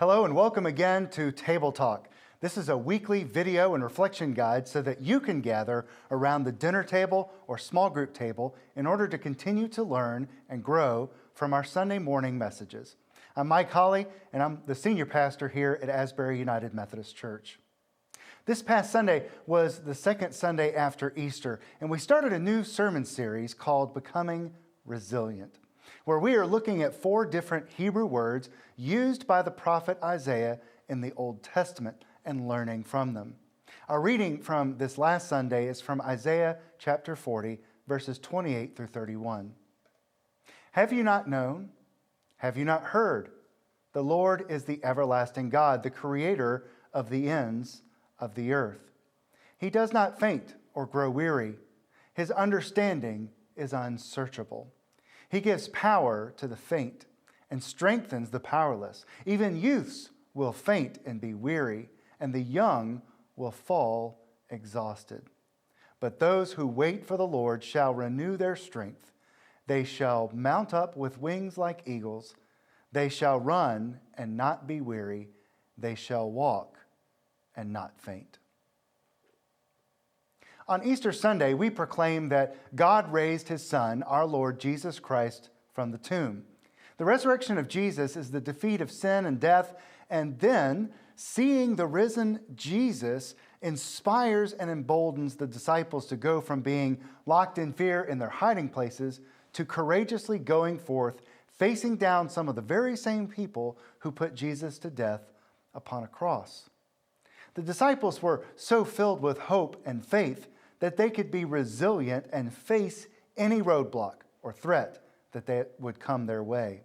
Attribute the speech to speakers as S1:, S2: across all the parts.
S1: Hello and welcome again to Table Talk. This is a weekly video and reflection guide so that you can gather around the dinner table or small group table in order to continue to learn and grow from our Sunday morning messages. I'm Mike Holly and I'm the senior pastor here at Asbury United Methodist Church. This past Sunday was the second Sunday after Easter, and we started a new sermon series called Becoming Resilient, where we are looking at 4 different Hebrew words used by the prophet Isaiah in the Old Testament and learning from them. Our reading from this last Sunday is from Isaiah chapter 40, verses 28 through 31. Have you not known? Have you not heard? The Lord is the everlasting God, the creator of the ends of the earth. He does not faint or grow weary. His understanding is unsearchable. He gives power to the faint and strengthens the powerless. Even youths will faint and be weary, and the young will fall exhausted. But those who wait for the Lord shall renew their strength. They shall mount up with wings like eagles. They shall run and not be weary. They shall walk and not faint. On Easter Sunday, we proclaim that God raised his Son, our Lord Jesus Christ, from the tomb. The resurrection of Jesus is the defeat of sin and death, and then seeing the risen Jesus inspires and emboldens the disciples to go from being locked in fear in their hiding places to courageously going forth, facing down some of the very same people who put Jesus to death upon a cross. The disciples were so filled with hope and faith that they could be resilient and face any roadblock or threat that would come their way.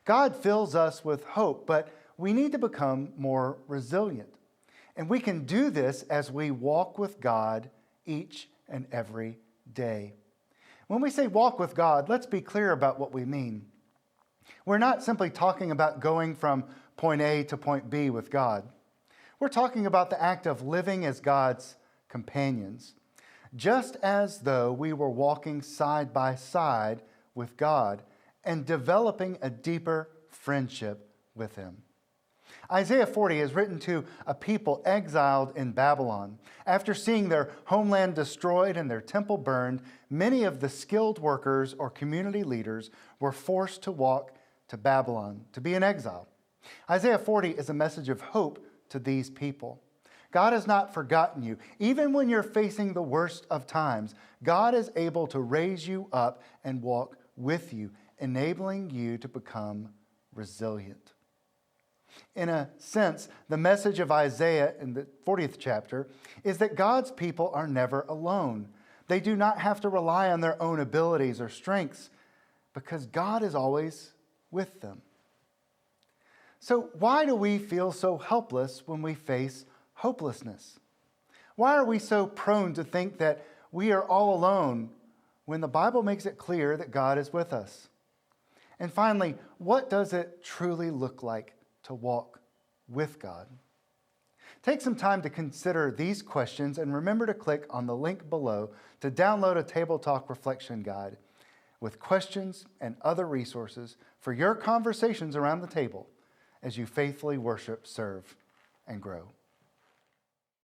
S1: God fills us with hope, but we need to become more resilient. And we can do this as we walk with God each and every day. When we say walk with God, let's be clear about what we mean. We're not simply talking about going from point A to point B with God. We're talking about the act of living as God's companions, just as though we were walking side by side with God and developing a deeper friendship with him. Isaiah 40 is written to a people exiled in Babylon. After seeing their homeland destroyed and their temple burned, many of the skilled workers or community leaders were forced to walk to Babylon to be in exile. Isaiah 40 is a message of hope to these people. God has not forgotten you. Even when you're facing the worst of times, God is able to raise you up and walk with you, enabling you to become resilient. In a sense, the message of Isaiah in the 40th chapter is that God's people are never alone. They do not have to rely on their own abilities or strengths because God is always with them. So why do we feel so helpless when we face hopelessness? Why are we so prone to think that we are all alone when the Bible makes it clear that God is with us? And finally, what does it truly look like to walk with God? Take some time to consider these questions and remember to click on the link below to download a Table Talk reflection guide with questions and other resources for your conversations around the table as you faithfully worship, serve, and grow.